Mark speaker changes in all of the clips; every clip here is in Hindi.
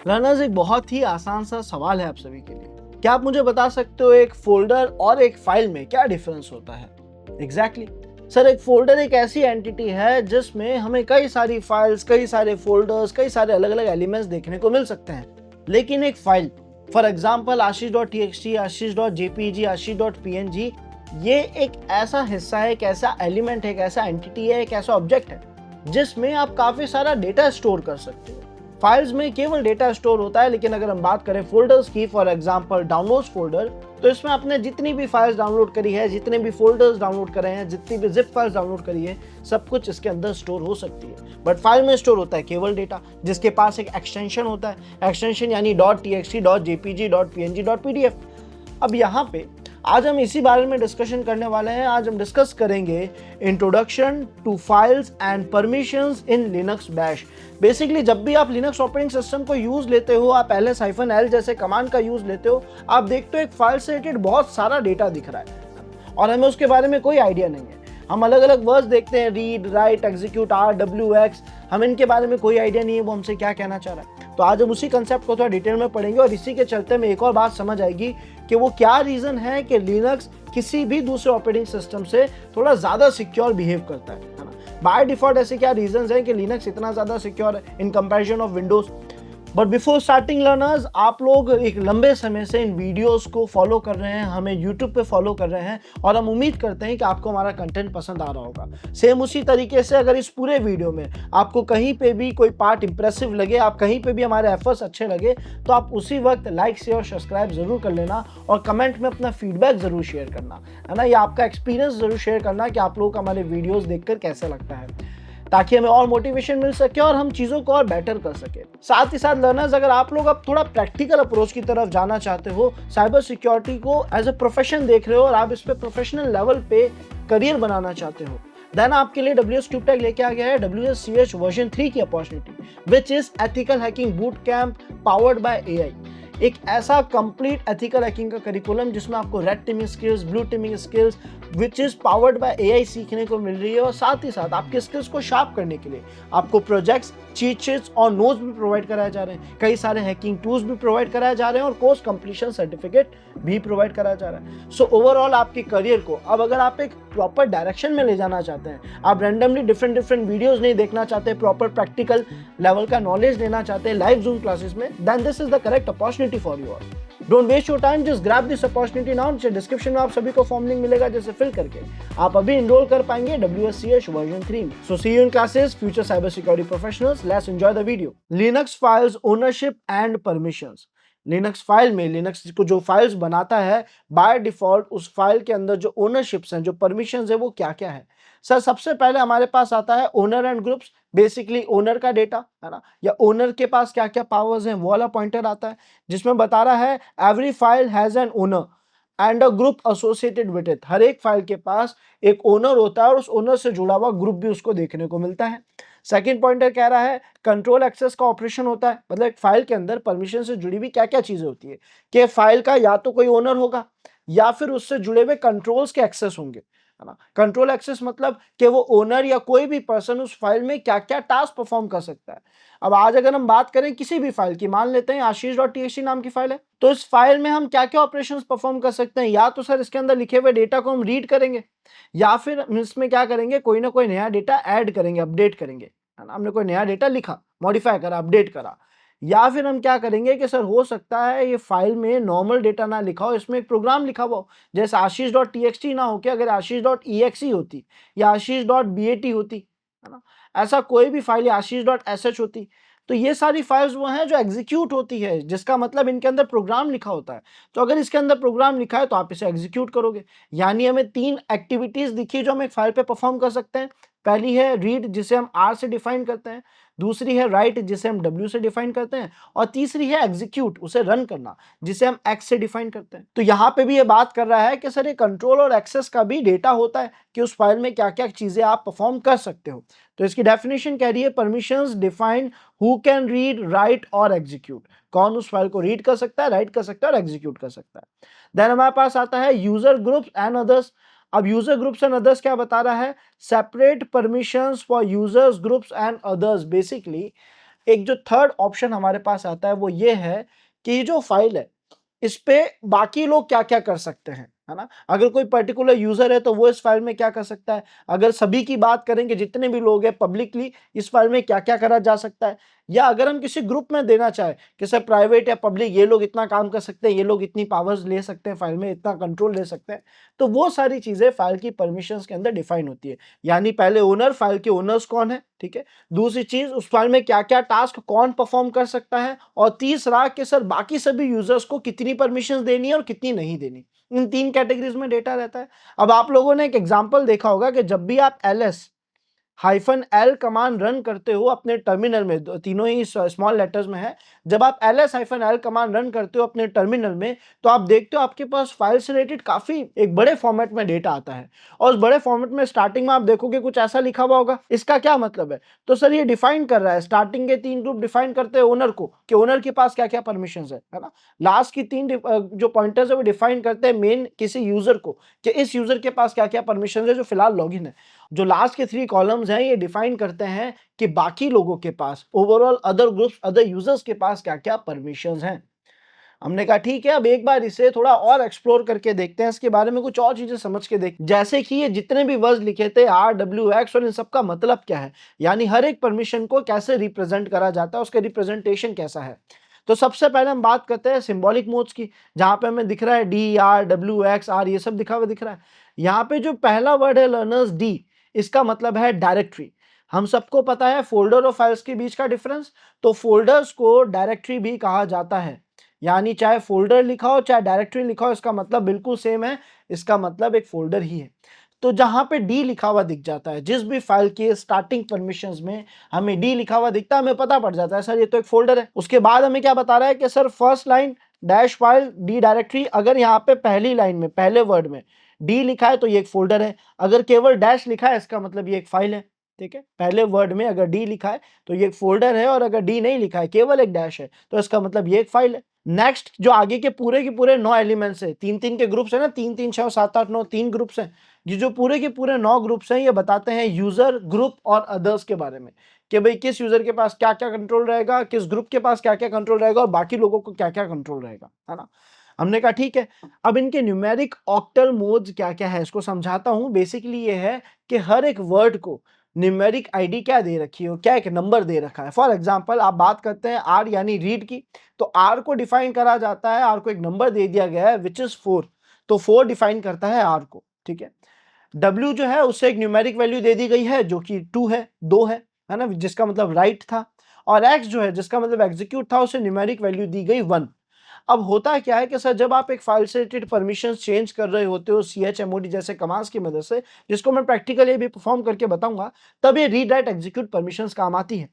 Speaker 1: लर्नर्स, एक बहुत ही आसान सा सवाल है आप सभी के लिए। क्या आप मुझे बता सकते हो एक फोल्डर और एक फाइल में क्या डिफरेंस होता है? एग्जैक्टली सर, एक फोल्डर एक ऐसी एंटिटी है जिसमें हमें कई सारी फाइल्स, कई सारे फोल्डर्स, कई सारे अलग अलग एलिमेंट्स देखने को मिल सकते हैं। लेकिन एक फाइल, फॉर एग्जाम्पल आशीष.txt, आशीष.jpg, आशीष.png, ये एक ऐसा हिस्सा है, एक ऐसा एलिमेंट है, एक ऐसा एंटिटी है, एक ऐसा ऑब्जेक्ट है जिसमें आप काफी सारा डेटा स्टोर कर सकते हो। फाइल्स में केवल डेटा स्टोर होता है, लेकिन अगर हम बात करें फोल्डर्स की, फॉर एग्जांपल डाउनलोड्स फोल्डर, तो इसमें आपने जितनी भी फाइल्स डाउनलोड करी है, जितने भी फोल्डर्स डाउनलोड करे हैं, जितनी भी जिप फाइल्स डाउनलोड करी है, सब कुछ इसके अंदर स्टोर हो सकती है। बट फाइल में स्टोर होता है केवल डेटा, जिसके पास एक एक्सटेंशन होता है। एक्सटेंशन यानी .txt, .jpg, .png, .pdf। अब यहाँ पे आज हम इसी बारे में डिस्कशन करने वाले हैं। आज हम डिस्कस करेंगे introduction to files and permissions in Linux bash. Basically जब भी आप लिनक्स ऑपरेटिंग सिस्टम को यूज लेते हो, आप -l जैसे कमांड का यूज लेते हो, आप देखते हो एक फाइल से रिलेटेड बहुत सारा डेटा दिख रहा है और हमें उसके बारे में कोई आइडिया नहीं है। हम अलग अलग वर्ड्स देखते हैं, रीड, राइट, एग्जीक्यूट, RWX, हमें इनके बारे में कोई आइडिया नहीं है वो हमसे क्या कहना चाह रहा है। तो आज हम उसी कंसेप्ट को थोड़ा डिटेल में पढ़ेंगे और इसी के चलते में एक और बात समझ आएगी कि वो क्या रीजन है कि लिनक्स किसी भी दूसरे ऑपरेटिंग सिस्टम से थोड़ा ज्यादा सिक्योर बिहेव करता है ना। बाय डिफॉल्ट ऐसे क्या रीजंस हैं कि लिनक्स इतना ज्यादा सिक्योर है in comparison of Windows. But before starting learners, आप लोग एक लंबे समय से इन वीडियोस को फॉलो कर रहे हैं, हमें यूट्यूब पे फॉलो कर रहे हैं और हम उम्मीद करते हैं कि आपको हमारा कंटेंट पसंद आ रहा होगा। सेम उसी तरीके से अगर इस पूरे वीडियो में आपको कहीं पे भी कोई पार्ट इंप्रेसिव लगे, आप कहीं पे भी हमारे एफर्ट्स अच्छे लगे, तो आप उसी वक्त लाइक, शेयर और सब्सक्राइब जरूर कर लेना और कमेंट में अपना फीडबैक जरूर शेयर करना, है ना। या आपका एक्सपीरियंस जरूर शेयर करना कि आप लोगों को हमारे वीडियोस देखकर कैसा लगता है, ताकि हमें और मोटिवेशन मिल सके और हम चीज़ों को और बेटर कर सके। साथ ही साथ लर्नर्स, अगर आप लोग अब थोड़ा प्रैक्टिकल अप्रोच की तरफ जाना चाहते हो, साइबर सिक्योरिटी को एज ए प्रोफेशन देख रहे हो और आप इस पे प्रोफेशनल लेवल पे करियर बनाना चाहते हो, देन आपके लिए WS क्यूबटेक लेके आ गया है WSCH वर्जन 3 की opportunity, which is ethical hacking boot camp powered by AI। एक ऐसा कंप्लीट एथिकल हैकिंग का करिकुलम जिसमें आपको red teeming skills, blue teeming skills, which is powered by AI सीखने को मिल रही है। और साथ ही साथ आपके स्किल्स को शार्प करने के लिए आपको प्रोजेक्ट्स, चीट शीट्स और नोट्स भी प्रोवाइड कराए जा रहे हैं। कई सारे हैकिंग टूल्स भी प्रोवाइड कराए जा रहे हैं और कोर्स कंप्लीशन सर्टिफिकेट भी प्रोवाइड कराया जा रहा है। सो ओवरऑल आपके करियर को अब अगर आप एक प्रॉपर डायरेक्शन में ले जाना चाहते हैं, आप रैंडमली डिफरेंट वीडियोस नहीं देखना चाहते, प्रॉपर प्रैक्टिकल लेवल का नॉलेज लेना चाहते हैं लाइव जूम क्लासेस में, then this is the correct opportunity for you all. Don't waste your time, just grab this opportunity now. Description में आप सभी को फॉर्म लिंक मिलेगा, जैसे फिल करके आप अभी इनरोल कर पाएंगे WSCH वर्जन 3 में। So see you in classes, future cyber security professionals. Let's enjoy the video. Linux files ownership and permissions. Linux file में, लिनक्स को जो फाइल्स बनाता है, बाय डिफॉल्ट उस फाइल के अंदर जो ओनरशिप्स हैं, जो परमिशंस है, वो क्या क्या है। सर, सबसे पहले हमारे पास आता है owner and groups. Basically owner का डेटा, है ना, या ओनर के पास क्या क्या पावर्स हैं वो वाला पॉइंटर आता है, जिसमें बता रहा है every file has an owner and a group associated with it. हर एक फाइल के पास एक ओनर होता है और उस ओनर से जुड़ा हुआ ग्रुप भी उसको देखने को मिलता है। सेकंड पॉइंटर कह रहा है कंट्रोल एक्सेस का ऑपरेशन होता है, मतलब एक फाइल के अंदर परमिशन से जुड़ी हुई क्या क्या चीजें होती है, कि फाइल का या तो कोई ओनर होगा या फिर उससे जुड़े हुए कंट्रोल्स के एक्सेस होंगे, है ना। कंट्रोल एक्सेस मतलब कि वो ओनर या कोई भी पर्सन उस फाइल में क्या क्या टास्क परफॉर्म कर सकता है। अब आज अगर हम बात करें किसी भी फाइल की, मान लेते हैं आशीष.txt नाम की फाइल है, तो इस फाइल में हम क्या क्या ऑपरेशंस परफॉर्म कर सकते हैं। या तो सर इसके अंदर लिखे हुए डेटा को हम रीड करेंगे, या फिर हम इसमें क्या करेंगे, कोई ना कोई नया डेटा ऐड करेंगे, अपडेट करेंगे, है ना। हमने कोई नया डेटा लिखा, मॉडिफाई करा, अपडेट करा। या फिर हम क्या करेंगे कि सर हो सकता है ये फाइल में नॉर्मल डेटा ना लिखा हो, इसमें एक प्रोग्राम लिखा हुआ हो, जैसे आशीष.txt ना हो के अगर आशीष.exe होती या आशीष.bat होती, है ना, ऐसा कोई भी फाइल या आशीष.sh होती, तो ये सारी फाइल्स वो हैं जो एग्जीक्यूट होती है, जिसका मतलब इनके अंदर प्रोग्राम लिखा होता है। तो अगर इसके अंदर प्रोग्राम लिखा है तो आप इसे एग्जीक्यूट करोगे। यानी हमें 3 एक्टिविटीज दिखी जो हम एक फाइल पे परफॉर्म कर सकते हैं। पहली है रीड, जिसे हम R से डिफाइन करते हैं। दूसरी है राइट, जिसे हम W से डिफाइन करते हैं। और तीसरी है एग्जीक्यूट, उसे रन करना, जिसे हम X से डिफाइन करते हैं। तो यहाँ पे भी ये बात कर रहा है कि सर ये कंट्रोल और एक्सेस का भी डेटा होता है कि उस फाइल में क्या क्या चीजें आप परफॉर्म कर सकते हो। तो इसकी डेफिनेशन कह रही है permissions define who can read, right और एग्जीक्यूट। कौन उस फाइल को रीड कर सकता है, राइट कर सकता है और एग्जीक्यूट कर सकता है। देन हमारे पास आता है यूजर ग्रुप्स एंड अदर्स। अब यूजर ग्रुप्स एंड अदर्स क्या बता रहा है, separate permissions for users groups and others. Basically एक जो थर्ड ऑप्शन हमारे पास आता है वो ये है कि ये जो फाइल है इस पे बाकी लोग क्या-क्या कर सकते हैं, है ना? अगर कोई पर्टिकुलर यूज़र है तो वो इस फाइल में क्या कर सकता है? अगर सभी की बात करेंगे जितने भी लोग हैं पब्लिकली इस फाइल में क्या-क्या करा जा सकता है? या अगर हम किसी ग्रुप में देना चाहें कि सर प्राइवेट या पब्लिक ये लोग इतना काम कर सकते हैं, ये लोग इतनी पावर्स ले सकते हैं फाइल में, इतना कंट्रोल ले सकते हैं, तो वो सारी चीज़ें फाइल की परमिशंस के अंदर डिफाइन होती है। यानी पहले ओनर, फाइल के ओनर्स कौन है, ठीक है? दूसरी चीज़ उस फाइल में क्या-क्या टास्क कौन परफॉर्म कर सकता है और तीसरा कि सर बाकी सभी यूजर्स को कितनी परमिशंस देनी है और कितनी नहीं देनी। इन 3 कैटेगरीज में डेटा रहता है। अब आप लोगों ने एक एग्जांपल देखा होगा कि जब भी आप ls -l कमांड रन करते हो अपने टर्मिनल में, तीनों ही स्मॉल लेटर्स में है। जब आप ls-l कमांड रन करते हो अपने टर्मिनल में तो आप देखते हो आपके पास फाइल से रिलेटेड काफी एक बड़े फॉर्मेट में डेटा आता है और उस बड़े फॉर्मेट में स्टार्टिंग में आप देखोगे कुछ ऐसा लिखा हुआ होगा। इसका क्या मतलब है? तो सर ये डिफाइन कर रहा है, स्टार्टिंग के 3 ग्रुप डिफाइन करते हैं ओनर को कि ओनर के पास क्या-क्या परमिशंस है ना? लास्ट की 3 जो पॉइंटर्स है वो डिफाइन करते हैं मेन किसी यूजर को कि इस यूजर के पास क्या-क्या परमिशंस है जो फिलहाल लॉगिन है। जो लास्ट के 3 कॉलम्स हैं ये डिफाइन करते हैं कि बाकी लोगों के पास overall other groups other users के पास क्या-क्या परमिशंस हैं। हमने कहा ठीक है अब एक बार इसे थोड़ा और एक्सप्लोर करके देखते हैं, इसके बारे में कुछ और चीजें समझ के देख, जैसे कि ये जितने भी वर्ड्स लिखे थे आर डब्ल्यू एक्स और इन सब का मतलब क्या है, यानी हर एक परमिशन को कैसे रिप्रेजेंट करा जाता है, उसका रिप्रेजेंटेशन कैसा है। तो सबसे पहले हम बात करते हैं सिंबॉलिक मोड्स की, जहां पे हमें दिख रहा है D R W X R ये सब दिखा हुआ दिख रहा है। यहाँ पे जो पहला वर्ड है लर्नर्स डी, इसका मतलब है डायरेक्टरी। हम सबको पता है फोल्डर और फाइल्स के बीच का डिफरेंस, तो फोल्डर्स को डायरेक्टरी भी कहा जाता है। यानी चाहे फोल्डर लिखा हो चाहे डायरेक्टरी लिखा हो इसका मतलब बिल्कुल सेम है, इसका मतलब एक फोल्डर ही है। तो जहां पे डी लिखा हुआ दिख जाता है जिस भी फाइल के स्टार्टिंग परमिशंस में हमें डी लिखा हुआ दिखता है, हमें पता पड़ जाता है सर ये तो एक फोल्डर है। उसके बाद हमें क्या बता रहा है कि sir first line dash file D directory, अगर यहाँ पे पहली लाइन में पहले वर्ड में डी लिखा है तो ये एक फोल्डर है, अगर केवल डैश लिखा है इसका मतलब ये एक फाइल है। ठीक है, पहले वर्ड में अगर डी लिखा है तो ये एक फोल्डर है और अगर डी नहीं लिखा है केवल एक डैश है तो इसका मतलब ये एक फाइल है। नेक्स्ट जो आगे के पूरे 9 एलिमेंट्स है, 3-3 के ग्रुप्स है ना, 3 3 6 7 8 9 3 ग्रुप्स हैं। ये जो पूरे के पूरे 9 ग्रुप्स हैं ये बताते हैं यूजर ग्रुप और अदर्स के बारे में कि भाई किस यूजर के पास क्या क्या कंट्रोल रहेगा, किस ग्रुप के पास क्या क्या कंट्रोल रहेगा और बाकी लोगों को क्या क्या कंट्रोल रहेगा, है ना। हमने कहा ठीक है, अब इनके न्यूमेरिक ऑक्टल मोड्स क्या क्या है इसको समझाता हूं। बेसिकली ये है कि हर एक वर्ड को न्यूमेरिक आईडी क्या दे रखी है, क्या एक नंबर दे रखा है। फॉर एग्जांपल आप बात करते हैं आर यानी रीड की, तो आर को डिफाइन करा जाता है, आर को एक नंबर दे दिया गया है विच इज 4, तो 4 डिफाइन करता है आर को। ठीक है, डब्ल्यू जो है उससे एक न्यूमेरिक वैल्यू दे दी गई है जो कि 2 है, 2 है ना, जिसका मतलब राइट था। और एक्स जो है जिसका मतलब एग्जीक्यूट था उसे न्यूमेरिक वैल्यू दी गई 1। अब होता क्या है कि सर जब आप एक फाइल से रिलेटेड परमिशंस चेंज कर रहे होते हो chmod जैसे कमांड्स की मदद से, जिसको मैं प्रैक्टिकली भी परफॉर्म करके बताऊंगा, तब ये रीड राइट एग्जीक्यूट परमिशंस काम आती है।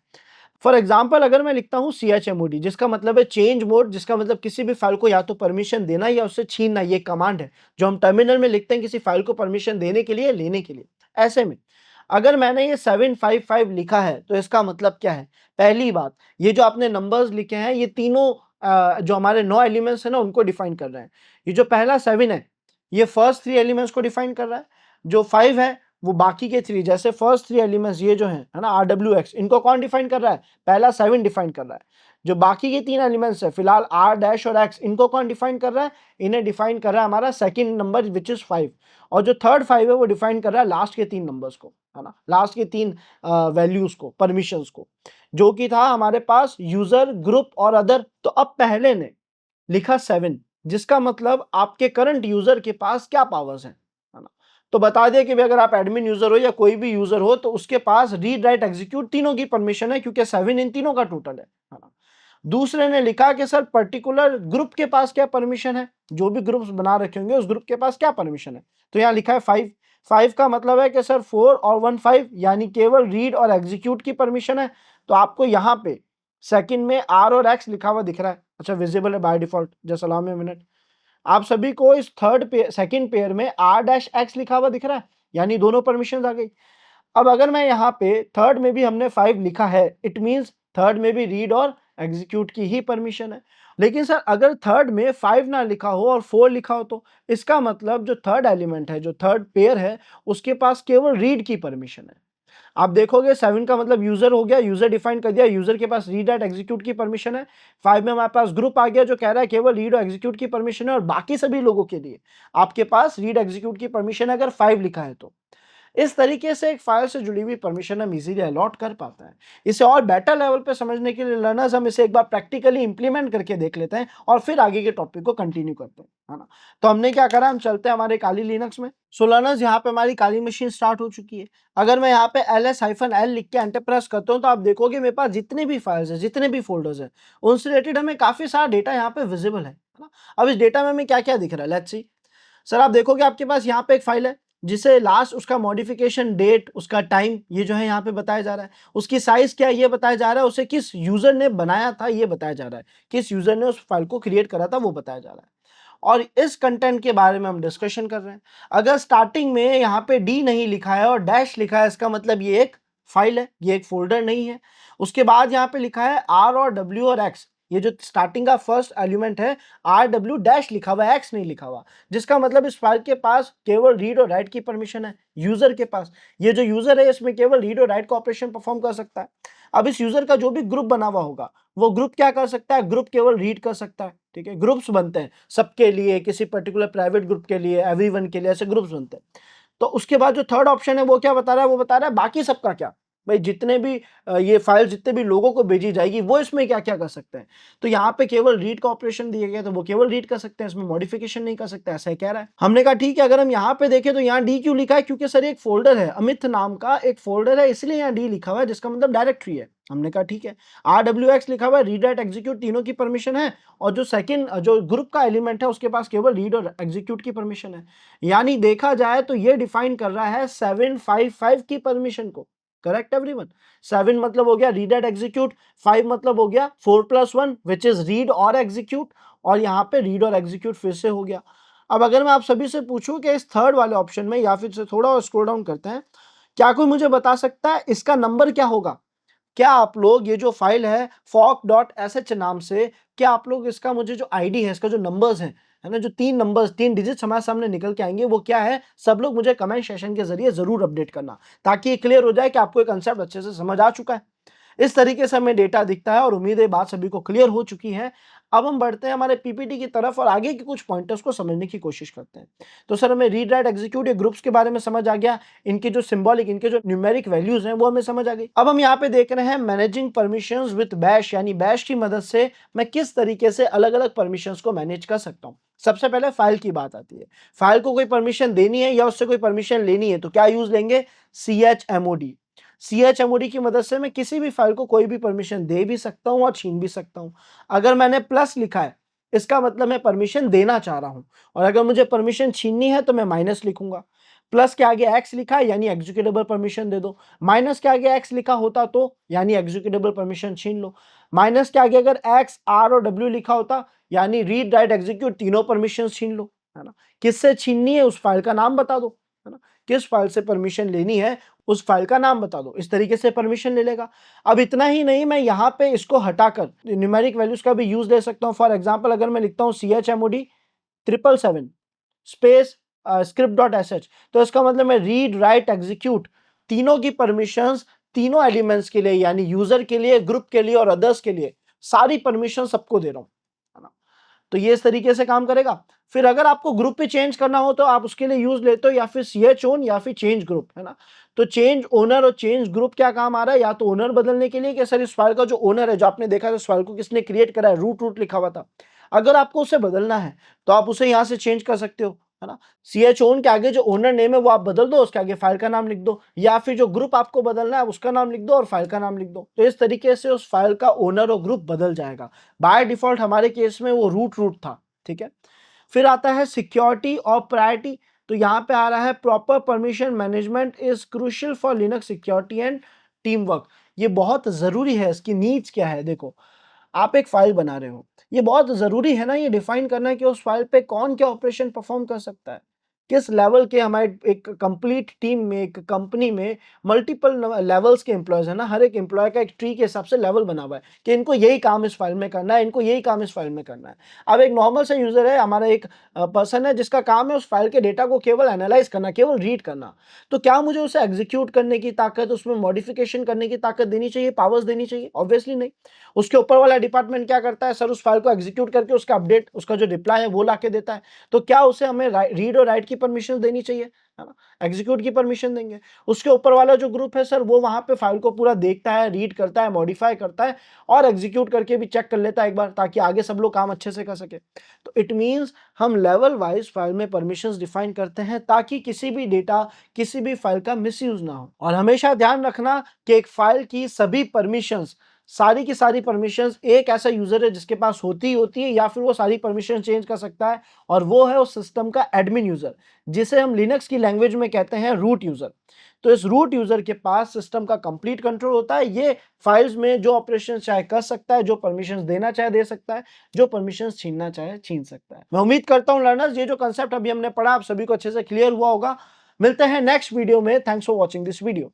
Speaker 1: फॉर एग्जाम्पल अगर मैं लिखता हूँ chmod जिसका मतलब है चेंज मोड, जिसका मतलब किसी भी फाइल को या तो परमिशन देना या उससे छीनना, ये कमांड है जो हम टर्मिनल में लिखते हैं किसी फाइल को परमिशन देने के लिए लेने के लिए। ऐसे में अगर मैंने ये 755 लिखा है तो इसका मतलब क्या है? पहली बात, ये जो आपने नंबर्स लिखे हैं ये तीनों जो हमारे 9 एलिमेंट्स है ना उनको डिफाइन कर रहे हैं। ये जो पहला 7 है ये फर्स्ट 3 एलिमेंट्स को डिफाइन कर रहा है, जो 5 है वो बाकी के 3, जैसे फर्स्ट 3 एलिमेंट्स ये जो है ना आर डब्ल्यू एक्स, इनको कौन डिफाइन कर रहा है? पहला 7 डिफाइन कर रहा है। जो बाकी के 3 एलिमेंट्स है फिलहाल आर डैश और एक्स, इनको कौन डिफाइन कर रहा है? इन्हें डिफाइन कर रहा है हमारा सेकंड नंबर विच इज 5। और जो थर्ड 5 है वो डिफाइन कर रहा है लास्ट के 3 नंबर्स को, है ना, लास्ट के 3 वैल्यूज को, परमिशंस को, जो कि था हमारे पास यूजर ग्रुप और अदर। तो अब पहले ने लिखा 7, जिसका मतलब आपके करंट यूजर के पास क्या पावर्स हैं, है ना। तो बता दिया कि अगर आप एडमिन यूजर हो या कोई भी यूजर हो तो उसके पास रीड राइट एग्जीक्यूट तीनों की परमिशन है, क्योंकि 7 इन तीनों का टोटल है ना। दूसरे ने लिखा कि सर पर्टिकुलर ग्रुप के पास क्या परमिशन है, जो भी ग्रुप्स बना रखे होंगे उस ग्रुप के पास क्या परमिशन है। तो यहाँ लिखा है 5। 5 का मतलब है कि सर 4 और 1 5, यानी केवल रीड और एग्जीक्यूट की परमिशन है। तो आपको यहाँ पे सेकंड में आर और एक्स लिखा हुआ दिख रहा है, अच्छा विजिबल है by default, just allow me a minute. आप सभी को इस सेकंड पेयर में आर डैश एक्स लिखा हुआ दिख रहा है, यानी दोनों परमिशन आ गई। अब अगर मैं यहाँ पे थर्ड में भी हमने 5 लिखा है, इट मींस थर्ड में भी रीड और एग्जीक्यूट की ही परमिशन है। लेकिन सर अगर थर्ड में 5 ना लिखा हो और 4 लिखा हो, तो इसका मतलब जो थर्ड एलिमेंट है, जो थर्ड पेयर है, उसके पास केवल रीड की परमिशन है। आप देखोगे 7 का मतलब यूजर हो गया, यूजर डिफाइन कर दिया, यूजर के पास रीड एंड एग्जीक्यूट की परमिशन है। 5 में हमारे पास ग्रुप आ गया जो कह रहा है केवल रीड और एग्जीक्यूट की परमिशन है, और बाकी सभी लोगों के लिए आपके पास रीड एग्जीक्यूट की परमिशन है अगर 5 लिखा है तो। इस तरीके से एक फाइल से जुड़ी हुई परमिशन हम इजीली अलॉट कर पाते हैं। इसे और बेटर लेवल पे समझने के लिए लर्नर्स हम इसे एक बार प्रैक्टिकली इंप्लीमेंट करके देख लेते हैं और फिर आगे के टॉपिक को कंटिन्यू करते हैं, है ना। तो हमने क्या करा, हम चलते हैं हमारे काली लिनक्स में। सो लर्नर्स यहाँ पे हमारी काली मशीन स्टार्ट हो चुकी है। अगर मैं यहाँ पे ls-l लिख के एंटर प्रेस करता हूँ तो आप देखोगे मेरे पास जितने भी फाइल्स है, जितने भी फोल्डर्स है, उनसे रिलेटेड हमें काफी सारा डेटा यहाँ पे विजिबल है ना। अब इस डेटा में हमें क्या क्या दिख रहा है, लेट्स सी। सर आप देखोगे आपके पास यहाँ पे एक फाइल है जिसे लास्ट उसका मॉडिफिकेशन डेट, उसका टाइम, ये जो है यहाँ पे बताया जा रहा है। उसकी साइज क्या है ये बताया जा रहा है, उसे किस यूजर ने बनाया था ये बताया जा रहा है, किस यूजर ने उस फाइल को क्रिएट करा था वो बताया जा रहा है। और इस कंटेंट के बारे में हम डिस्कशन कर रहे हैं। अगर स्टार्टिंग में यहाँ पे डी नहीं लिखा है और डैश लिखा है, इसका मतलब ये एक फाइल है, ये एक फोल्डर नहीं है। उसके बाद यहाँ पे लिखा है आर और डब्ल्यू और एक्स, ये जो स्टार्टिंग का फर्स्ट एलिमेंट है आर डब्ल्यू डैश लिखा हुआ है, एक्स नहीं लिखा हुआ, जिसका मतलब इस फाइल के पास केवल रीड और राइट की परमिशन है यूजर के पास। ये जो यूजर है इसमें केवल रीड और राइट का ऑपरेशन परफॉर्म कर सकता है। अब इस यूजर का जो भी ग्रुप बना हुआ होगा वो ग्रुप क्या कर सकता है, ग्रुप केवल रीड कर सकता है, ठीक है। ग्रुप्स बनते हैं सबके लिए, किसी पर्टिकुलर प्राइवेट ग्रुप के लिए, एवरीवन के लिए, ऐसे ग्रुप्स बनते हैं। तो उसके बाद जो थर्ड ऑप्शन है वो क्या बता रहा है, वो बता रहा है बाकी सबका क्या, भाई जितने भी ये फाइल जितने भी लोगों को भेजी जाएगी वो इसमें क्या क्या कर सकते हैं। तो यहाँ पे केवल रीड का ऑपरेशन दिया गया तो वो केवल रीड कर सकते हैं, इसमें मॉडिफिकेशन नहीं कर सकते, ऐसा ही कह रहा है। हमने कहा ठीक है। अगर हम यहाँ पे देखें तो यहाँ डी क्यों लिखा है, क्योंकि सर एक फोल्डर है, अमित नाम का एक फोल्डर है, इसलिए यहाँ डी लिखा हुआ है, जिसका मतलब डायरेक्टरी है। हमने कहा ठीक है। आर डब्ल्यू एक्स लिखा हुआ है, रीड राइट एग्जीक्यूट तीनों की परमिशन है, और जो सेकंड जो ग्रुप का एलिमेंट है उसके पास केवल रीड और एग्जीक्यूट की परमिशन है। यानी देखा जाए तो ये डिफाइन कर रहा है 755 की परमिशन को। Correct everyone. 7 मतलब हो गया रीड एंड एग्जीक्यूट, 5 मतलब हो गया 4+1 विच इज रीड और एग्जीक्यूट, और यहाँ पे रीड और एग्जीक्यूट फिर से हो गया। अब अगर मैं आप सभी से पूछूं कि इस थर्ड वाले ऑप्शन में, या फिर से थोड़ा और स्क्रॉल डाउन करते हैं, क्या कोई मुझे बता सकता है इसका नंबर क्या होगा। क्या आप लोग ये जो फाइल है fork.sh नाम से, क्या आप लोग इसका मुझे जो आईडी है, इसका जो नंबर्स है ना, जो 3 नंबर्स 3 डिजिट्स हमारे सामने निकल के आएंगे वो क्या है, सब लोग मुझे कमेंट सेशन के जरिए जरूर अपडेट करना, ताकि ये क्लियर हो जाए कि आपको ये कंसेप्ट अच्छे से समझ आ चुका है। इस तरीके से हमें डेटा दिखता है और उम्मीद है बात सभी को क्लियर हो चुकी है। अब हम बढ़ते हैं हमारे पीपीटी की तरफ और आगे के कुछ पॉइंटर्स को समझने की कोशिश करते हैं। तो सर हमें रीड राइट एग्जीक्यूट या ग्रुप्स के बारे में समझ आ गया, इनके जो सिंबॉलिक, इनके जो न्यूमेरिक वैल्यूज हैं वो हमें समझ आ गई। अब हम यहाँ पे देख रहे हैं मैनेजिंग परमिशंस विद बैश, यानी बैश की मदद से मैं किस तरीके से अलग अलग परमिशंस को मैनेज कर सकता हूँ। सबसे पहले फाइल की बात आती है। फाइल को कोई परमिशन देनी है या उससे कोई परमिशन लेनी है तो क्या यूज लेंगे, chmod। chmod की मदद से मैं किसी भी फाइल को कोई भी परमिशन दे भी सकता हूं और छीन भी सकता हूं। अगर मैंने प्लस लिखा है इसका मतलब मैं परमिशन देना चाह रहा हूं, और अगर मुझे परमिशन छीननी है तो मैं माइनस लिखूंगा। प्लस के आगे एक्स लिखा है यानी एग्जीक्यूटेबल परमिशन दे दो, माइनस के आगे एक्स लिखा होता तो यानी एग्जीक्यूटेबल परमिशन छीन लो। माइनस के आगे अगर एक्स आर और डब्ल्यू लिखा होता यानी रीड राइट एग्जीक्यूट तीनों परमिशन छीन लो, है ना। किससे छीननी है उस फाइल का नाम बता दो, है ना। किस फाइल से परमिशन लेनी है उस फाइल का नाम बता दो, इस तरीके से परमिशन ले लेगा। अब इतना ही नहीं, मैं यहाँ पे इसको हटाकर न्यूमेरिक वैल्यूज का भी यूज ले सकता हूँ। फॉर एग्जांपल अगर मैं लिखता हूँ chmod 777 स्पेस script.sh, तो इसका मतलब मैं रीड राइट एग्जीक्यूट तीनों की परमिशंस तीनों एलिमेंट्स के लिए, यानी यूजर के लिए, ग्रुप के लिए और अदर्स के लिए सारी परमिशन सबको दे रहा हूँ, है ना। तो ये इस तरीके से काम करेगा। फिर अगर आपको ग्रुप पे चेंज करना हो तो आप उसके लिए यूज लेते हो या फिर chown या फिर चेंज ग्रुप, है ना। तो चेंज ओनर और चेंज ग्रुप क्या काम आ रहा है, या तो ओनर बदलने के लिए कि सर इस फाइल का जो ओनर है, जो आपने देखा था इस फाइल को किसने क्रिएट करा है, रूट रूट लिखा हुआ था, अगर आपको उसे बदलना है तो आप उसे यहां से चेंज कर सकते हो, है ना। chown के आगे जो ओनर नेम है वो आप बदल दो, उसके आगे फाइल का नाम लिख दो, या फिर जो ग्रुप आपको बदलना है उसका नाम लिख दो और फाइल का नाम लिख दो। तो इस तरीके से उस फाइल का ओनर और ग्रुप बदल जाएगा। बाय डिफॉल्ट हमारे केस में वो रूट रूट था, ठीक है। फिर आता है सिक्योरिटी और प्रायोरिटी। तो यहाँ पे आ रहा है proper permission management is crucial for Linux security and team work. ये बहुत जरूरी है, इसकी नीड्स क्या है। देखो आप एक फाइल बना रहे हो, ये बहुत जरूरी है ना ये डिफाइन करना कि उस फाइल पे कौन क्या ऑपरेशन परफॉर्म कर सकता है। किस लेवल के हमारे एक कंप्लीट टीम में, एक कंपनी में मल्टीपल लेवल्स के एम्प्लॉयज है ना, हर एक एम्प्लॉय का एक ट्री के हिसाब से लेवल बना हुआ है कि इनको यही काम इस फाइल में करना है, इनको यही काम इस फाइल में करना है। अब एक नॉर्मल सा यूजर है, हमारा एक पर्सन है जिसका काम है उस फाइल के डेटा को केवल एनालाइज करना, केवल रीड करना। तो क्या मुझे उसे एग्जीक्यूट करने की ताकत, उसमें मॉडिफिकेशन करने की ताकत देनी चाहिए, पावर्स देनी चाहिए? ऑब्वियसली नहीं। उसके ऊपर वाला डिपार्टमेंट क्या करता है, सर उस फाइल को एग्जीक्यूट करके उसका अपडेट, उसका जो रिप्लाई है वो लाके देता है। तो क्या उसे हमें रीड और राइट की परमिशन देनी चाहिए, है ना? एग्जीक्यूट की परमिशन देंगे। उसके ऊपर वाला जो ग्रुप है सर, वो वहां पे फाइल को पूरा देखता है, रीड करता है, मॉडिफाई करता है और एग्जीक्यूट करके भी चेक कर लेता है एक बार, ताकि आगे सब लोग काम अच्छे से कर सके। तो इट मींस हम लेवल वाइज फाइल में परमिशंस डिफाइन करते हैं ताकि किसी भी डेटा, किसी भी फाइल का मिसयूज ना हो। और हमेशा ध्यान रखना कि एक फाइल की सभी परमिशंस, सारी की सारी परमिशंस एक ऐसा यूजर है जिसके पास होती ही होती है, या फिर वो सारी परमिशन चेंज कर सकता है, और वो है उस सिस्टम का एडमिन यूजर, जिसे हम लिनक्स की लैंग्वेज में कहते हैं रूट यूजर। तो इस रूट यूजर के पास सिस्टम का कंप्लीट कंट्रोल होता है। ये फाइल्स में जो ऑपरेशन चाहे कर सकता है, जो परमिशंस देना चाहे दे सकता है, जो परमिशंस छीनना चाहे छीन सकता है। मैं उम्मीद करता हूं लर्नर्स, ये जो कंसेप्ट अभी हमने पढ़ा आप सभी को अच्छे से क्लियर हुआ होगा। मिलते हैं नेक्स्ट वीडियो में। Thanks for watching this video.